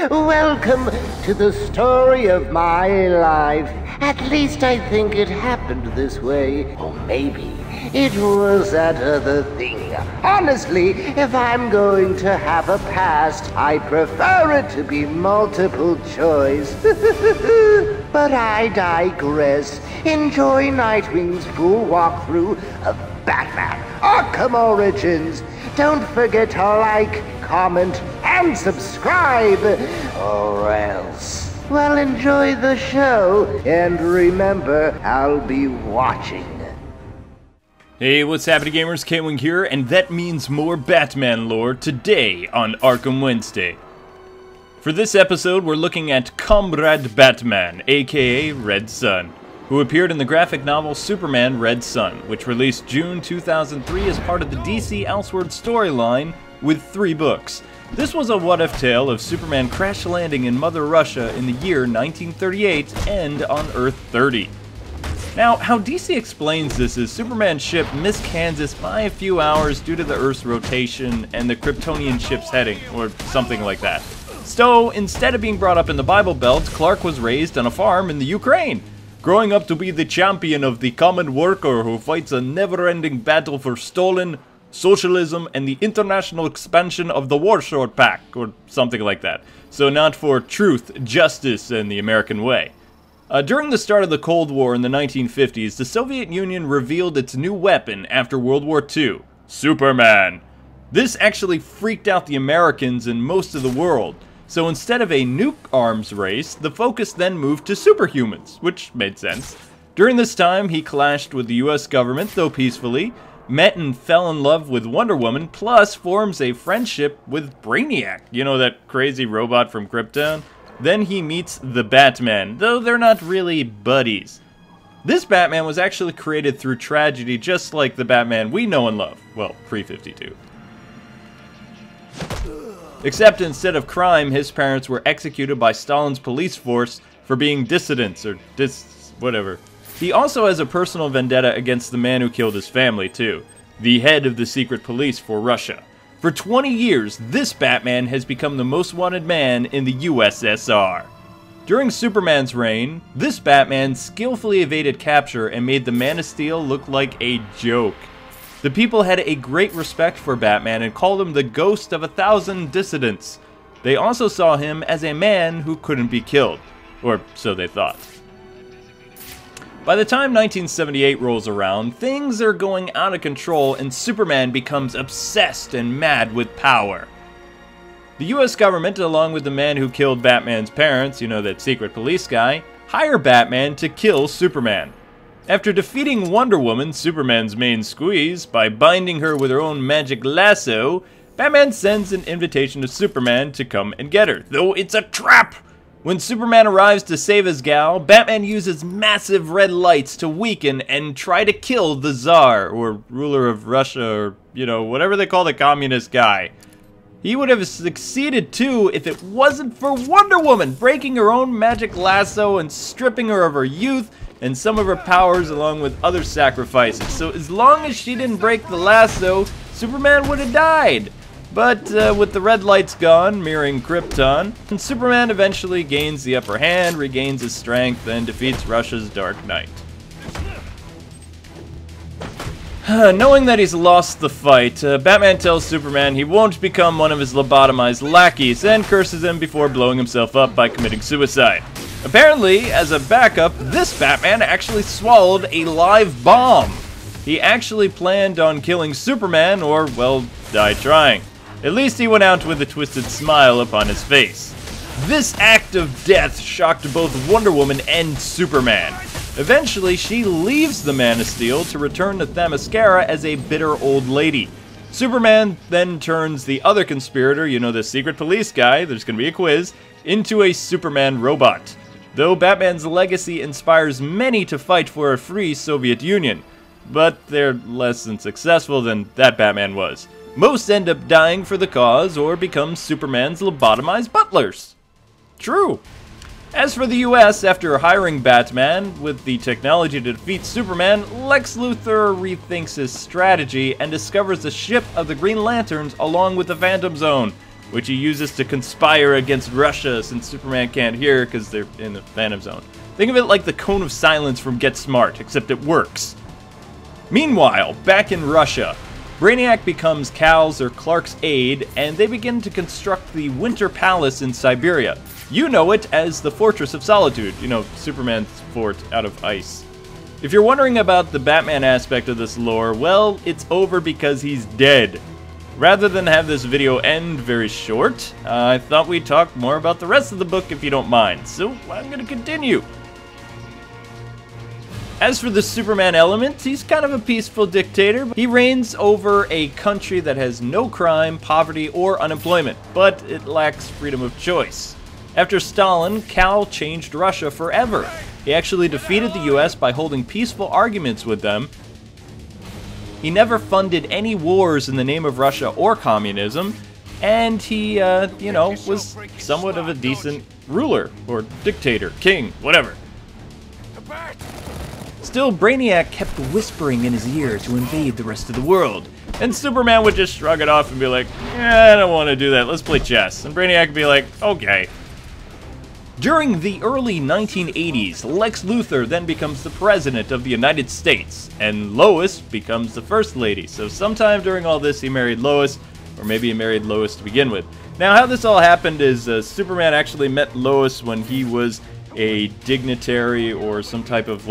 Welcome to the story of my life. At least I think it happened this way. Or maybe it was that other thing. Honestly, if I'm going to have a past, I prefer it to be multiple choice. But I digress. Enjoy Nightwing's full walkthrough of Batman Arkham Origins. Don't forget to like, comment, and subscribe, or else. Well, enjoy the show, and remember, I'll be watching. Hey, what's happening, gamers? K-Wing here, and that means more Batman lore today on Arkham Wednesday. For this episode, we're looking at Comrade Batman, aka Red Sun, who appeared in the graphic novel Superman Red Sun, which released June 2003 as part of the DC Elseworld storyline with 3 books. This was a what-if tale of Superman crash landing in Mother Russia in the year 1938 and on Earth 30. Now, how DC explains this is Superman's ship missed Kansas by a few hours due to the Earth's rotation and the Kryptonian ship's heading, or something like that. So, instead of being brought up in the Bible Belt, Clark was raised on a farm in the Ukraine, growing up to be the champion of the common worker who fights a never-ending battle for stolen socialism and the international expansion of the Warsaw Pact, or something like that. So not for truth, justice, and the American way. During the start of the Cold War in the 1950s, the Soviet Union revealed its new weapon after World War II, Superman. This actually freaked out the Americans and most of the world. So instead of a nuke arms race, the focus then moved to superhumans, which made sense. During this time, he clashed with the US government, though peacefully, met and fell in love with Wonder Woman, plus forms a friendship with Brainiac, you know, that crazy robot from Krypton? Then he meets the Batman, though they're not really buddies. This Batman was actually created through tragedy, just like the Batman we know and love. Well, pre-52. Except instead of crime, his parents were executed by Stalin's police force for being dissidents, or whatever. He also has a personal vendetta against the man who killed his family, too. The head of the secret police for Russia. For 20 years, this Batman has become the most wanted man in the USSR. During Superman's reign, this Batman skillfully evaded capture and made the Man of Steel look like a joke. The people had a great respect for Batman and called him the ghost of 1,000 dissidents. They also saw him as a man who couldn't be killed, or so they thought. By the time 1978 rolls around, things are going out of control and Superman becomes obsessed and mad with power. The US government, along with the man who killed Batman's parents, you know, that secret police guy, hire Batman to kill Superman. After defeating Wonder Woman, Superman's main squeeze, by binding her with her own magic lasso, Batman sends an invitation to Superman to come and get her, though it's a trap! When Superman arrives to save his gal, Batman uses massive red lights to weaken and try to kill the Tsar, or ruler of Russia, or, you know, whatever they call the communist guy. He would have succeeded too if it wasn't for Wonder Woman breaking her own magic lasso and stripping her of her youth and some of her powers along with other sacrifices. So as long as she didn't break the lasso, Superman would have died. But with the red lights gone, mirroring Krypton, Superman eventually gains the upper hand, regains his strength, and defeats Russia's Dark Knight. Knowing that he's lost the fight, Batman tells Superman he won't become one of his lobotomized lackeys and curses him before blowing himself up by committing suicide. Apparently, as a backup, this Batman actually swallowed a live bomb. He actually planned on killing Superman, or, well, die trying. At least he went out with a twisted smile upon his face. This act of death shocked both Wonder Woman and Superman. Eventually, she leaves the Man of Steel to return to Themyscira as a bitter old lady. Superman then turns the other conspirator, you know, the secret police guy, there's gonna be a quiz, into a Superman robot. Though Batman's legacy inspires many to fight for a free Soviet Union, but they're less than successful than that Batman was. Most end up dying for the cause or become Superman's lobotomized butlers. True. As for the US, after hiring Batman with the technology to defeat Superman, Lex Luthor rethinks his strategy and discovers the ship of the Green Lanterns along with the Phantom Zone. which he uses to conspire against Russia since Superman can't hear because they're in the Phantom Zone. Think of it like the cone of silence from Get Smart, except it works. Meanwhile, back in Russia, Brainiac becomes Cal's or Clark's aide, and they begin to construct the Winter Palace in Siberia. You know it as the Fortress of Solitude, you know, Superman's fort out of ice. If you're wondering about the Batman aspect of this lore, well, it's over because he's dead. Rather than have this video end very short, I thought we'd talk more about the rest of the book if you don't mind, so I'm gonna continue. As for the Superman element, he's kind of a peaceful dictator. He reigns over a country that has no crime, poverty, or unemployment, but it lacks freedom of choice. After Stalin, Cal changed Russia forever. He actually defeated the US by holding peaceful arguments with them. He never funded any wars in the name of Russia or communism, and he, was somewhat of a decent ruler, or dictator, king, whatever. Still, Brainiac kept whispering in his ear to invade the rest of the world, and Superman would just shrug it off and be like, I don't want to do that, let's play chess. And Brainiac would be like, okay. During the early 1980s, Lex Luthor then becomes the President of the United States, and Lois becomes the First Lady. So sometime during all this, he married Lois, or maybe he married Lois to begin with. Now, how this all happened is Superman actually met Lois when he was a dignitary or some type of,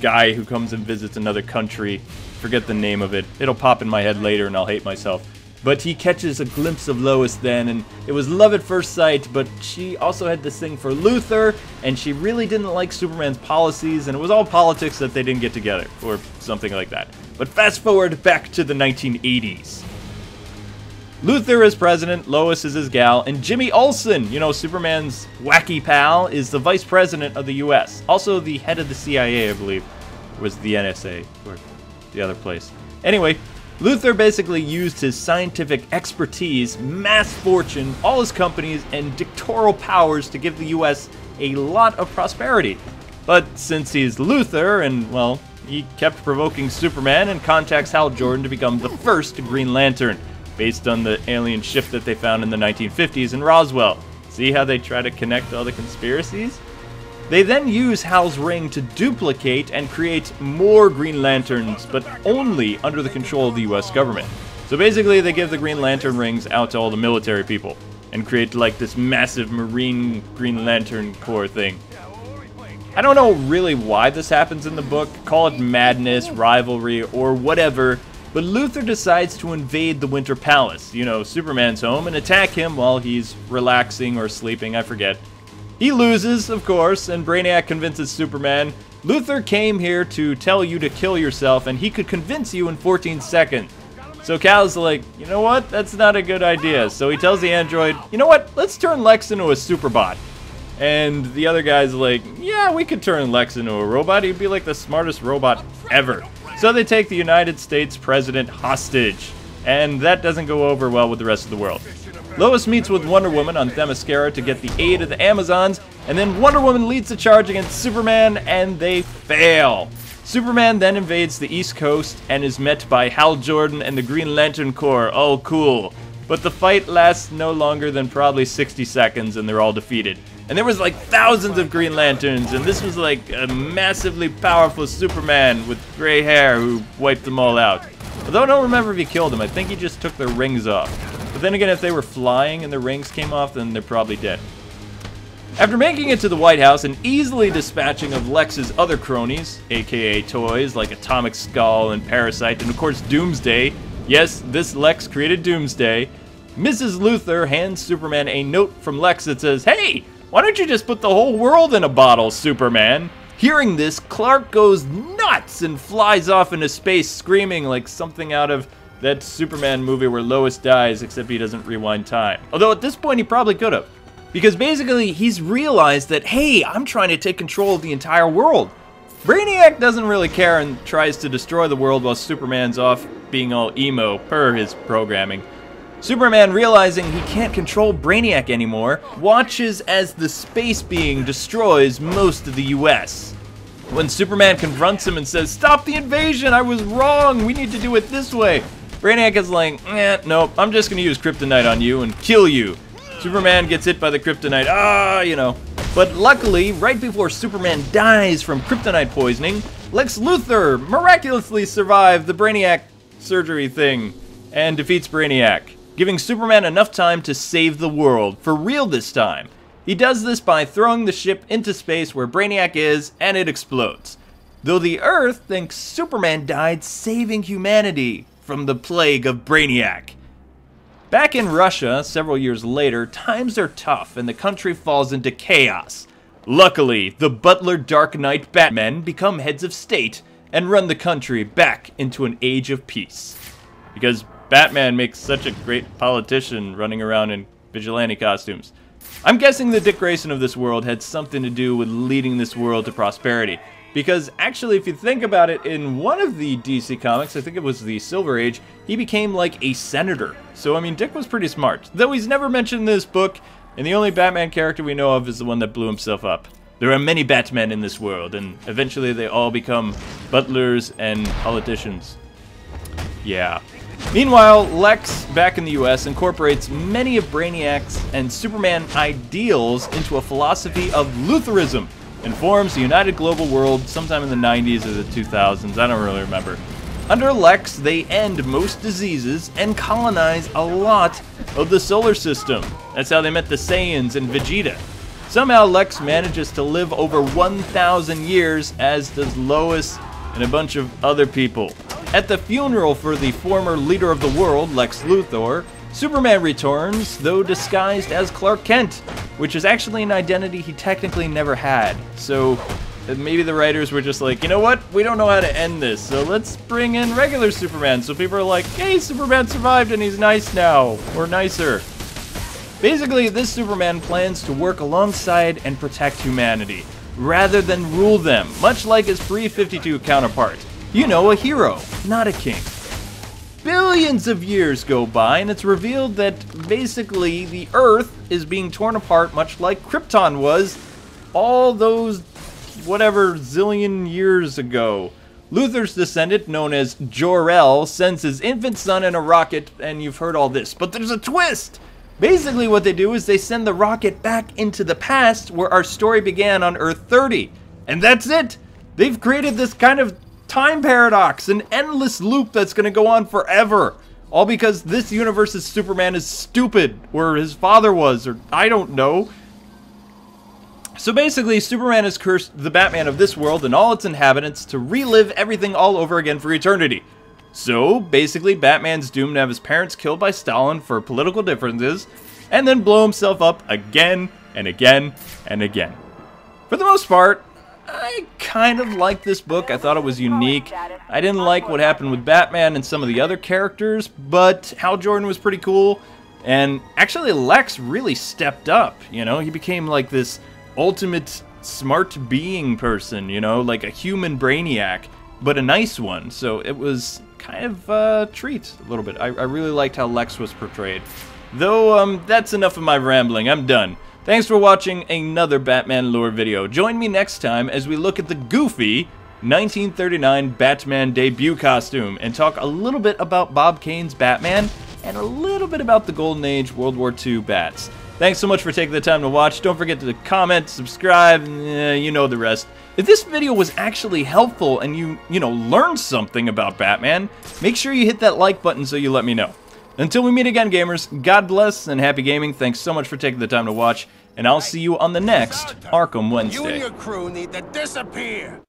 guy who comes and visits another country. Forget the name of it. It'll pop in my head later and I'll hate myself. But he catches a glimpse of Lois then, and it was love at first sight, but she also had this thing for Luthor, and she really didn't like Superman's policies, and it was all politics that they didn't get together, or something like that. But fast forward back to the 1980s. Luthor is president, Lois is his gal, and Jimmy Olsen, you know, Superman's wacky pal, is the vice president of the US. Also the head of the CIA, I believe, was the NSA, or the other place. Anyway, Luthor basically used his scientific expertise, mass fortune, all his companies, and dictatorial powers to give the US a lot of prosperity. But since he's Luthor, and, well, he kept provoking Superman and contacts Hal Jordan to become the first Green Lantern, based on the alien ship that they found in the 1950s in Roswell. See how they try to connect all the conspiracies? They then use Hal's ring to duplicate and create more Green Lanterns, but only under the control of the US government. So basically they give the Green Lantern rings out to all the military people, and create this massive Marine Green Lantern Corps thing. I don't know really why this happens in the book, call it madness, rivalry, or whatever, but Luthor decides to invade the Winter Palace, you know, Superman's home, and attack him while he's relaxing or sleeping, I forget. He loses, of course, and Brainiac convinces Superman, Luthor came here to tell you to kill yourself, and he could convince you in 14 seconds. So Cal's like, you know what, that's not a good idea. So he tells the android, you know what, let's turn Lex into a superbot. And the other guy's like, yeah, we could turn Lex into a robot. He'd be like the smartest robot ever. So they take the United States president hostage, and that doesn't go over well with the rest of the world. Lois meets with Wonder Woman on Themyscira to get the aid of the Amazons, and then Wonder Woman leads the charge against Superman, and they fail. Superman then invades the East Coast and is met by Hal Jordan and the Green Lantern Corps. Oh, cool. But the fight lasts no longer than probably 60 seconds, and they're all defeated. And there was thousands of Green Lanterns, and this was a massively powerful Superman with gray hair who wiped them all out. Although I don't remember if he killed them, I think he just took their rings off. But then again, if they were flying and their rings came off, then they're probably dead. After making it to the White House and easily dispatching of Lex's other cronies, aka toys like Atomic Skull and Parasite, and of course Doomsday, yes, this Lex created Doomsday, Mrs. Luthor hands Superman a note from Lex that says, hey! Why don't you just put the whole world in a bottle, Superman? Hearing this, Clark goes nuts and flies off into space screaming like something out of that Superman movie where Lois dies, except he doesn't rewind time. Although at this point he probably could have. Because basically he's realized that, hey, I'm trying to take control of the entire world. Brainiac doesn't really care and tries to destroy the world while Superman's off being all emo per his programming. Superman, realizing he can't control Brainiac anymore, watches as the space being destroys most of the US. When Superman confronts him and says, stop the invasion, I was wrong, we need to do it this way, Brainiac is like, nope, I'm just gonna use kryptonite on you and kill you. Superman gets hit by the kryptonite, you know. But luckily, right before Superman dies from kryptonite poisoning, Lex Luthor miraculously survived the Brainiac surgery thing and defeats Brainiac, giving Superman enough time to save the world, for real this time. He does this by throwing the ship into space where Brainiac is, and it explodes. Though the Earth thinks Superman died saving humanity from the plague of Brainiac. Back in Russia, several years later, times are tough and the country falls into chaos. Luckily, the Butler Dark Knight Batmen become heads of state and run the country back into an age of peace. Because Batman makes such a great politician running around in vigilante costumes. I'm guessing the Dick Grayson of this world had something to do with leading this world to prosperity. Because actually, if you think about it, in one of the DC comics, I think it was the Silver Age, he became like a senator. So, I mean, Dick was pretty smart. Though he's never mentioned in this book, and the only Batman character we know of is the one that blew himself up. There are many Batmen in this world, and eventually they all become butlers and politicians. Yeah. Meanwhile, Lex, back in the US, incorporates many of Brainiac's and Superman ideals into a philosophy of Luthorism, and forms the United Global World sometime in the 90s or the 2000s, I don't really remember. Under Lex, they end most diseases and colonize a lot of the solar system. That's how they met the Saiyans and Vegeta. Somehow Lex manages to live over 1,000 years, as does Lois and a bunch of other people. At the funeral for the former leader of the world, Lex Luthor, Superman returns, though disguised as Clark Kent, which is actually an identity he technically never had. So maybe the writers were just like, you know what, we don't know how to end this, so let's bring in regular Superman. So people are like, hey, Superman survived and he's nice now, or nicer. Basically, this Superman plans to work alongside and protect humanity, rather than rule them, much like his pre-52 counterpart. You know, a hero, not a king. Billions of years go by, and it's revealed that basically the Earth is being torn apart much like Krypton was all those whatever zillion years ago. Luthor's descendant, known as Jor-El, sends his infant son in a rocket, and you've heard all this, but there's a twist! Basically what they do is they send the rocket back into the past where our story began on Earth 30. And that's it! They've created this kind of time paradox, an endless loop that's going to go on forever. All because this universe's Superman is stupid, or his father was, or I don't know. So basically, Superman has cursed the Batman of this world and all its inhabitants to relive everything all over again for eternity. So basically, Batman's doomed to have his parents killed by Stalin for political differences, and then blow himself up again and again and again. For the most part, I kind of liked this book. I thought it was unique. I didn't like what happened with Batman and some of the other characters, but Hal Jordan was pretty cool. And actually, Lex really stepped up, you know? He became like this ultimate smart being person, you know? Like a human Brainiac, but a nice one. So it was kind of a treat a little bit. I really liked how Lex was portrayed. Though, that's enough of my rambling. I'm done. Thanks for watching another Batman lore video. Join me next time as we look at the goofy 1939 Batman debut costume and talk a little bit about Bob Kane's Batman and a little bit about the Golden Age World War II Bats. Thanks so much for taking the time to watch. Don't forget to comment, subscribe, you know the rest. If this video was actually helpful and you learned something about Batman, make sure you hit that like button so you let me know. Until we meet again, gamers, God bless and happy gaming. Thanks so much for taking the time to watch, and I'll see you on the next Arkham Wednesday. You and your crew need to disappear.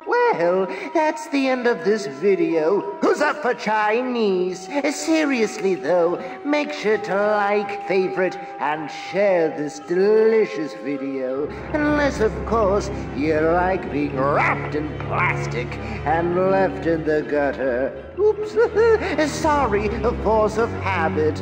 Well, that's the end of this video. Who's up for Chinese? Seriously though, make sure to like, favorite, and share this delicious video. Unless, of course, you like being wrapped in plastic and left in the gutter. Oops, sorry, a force of habit.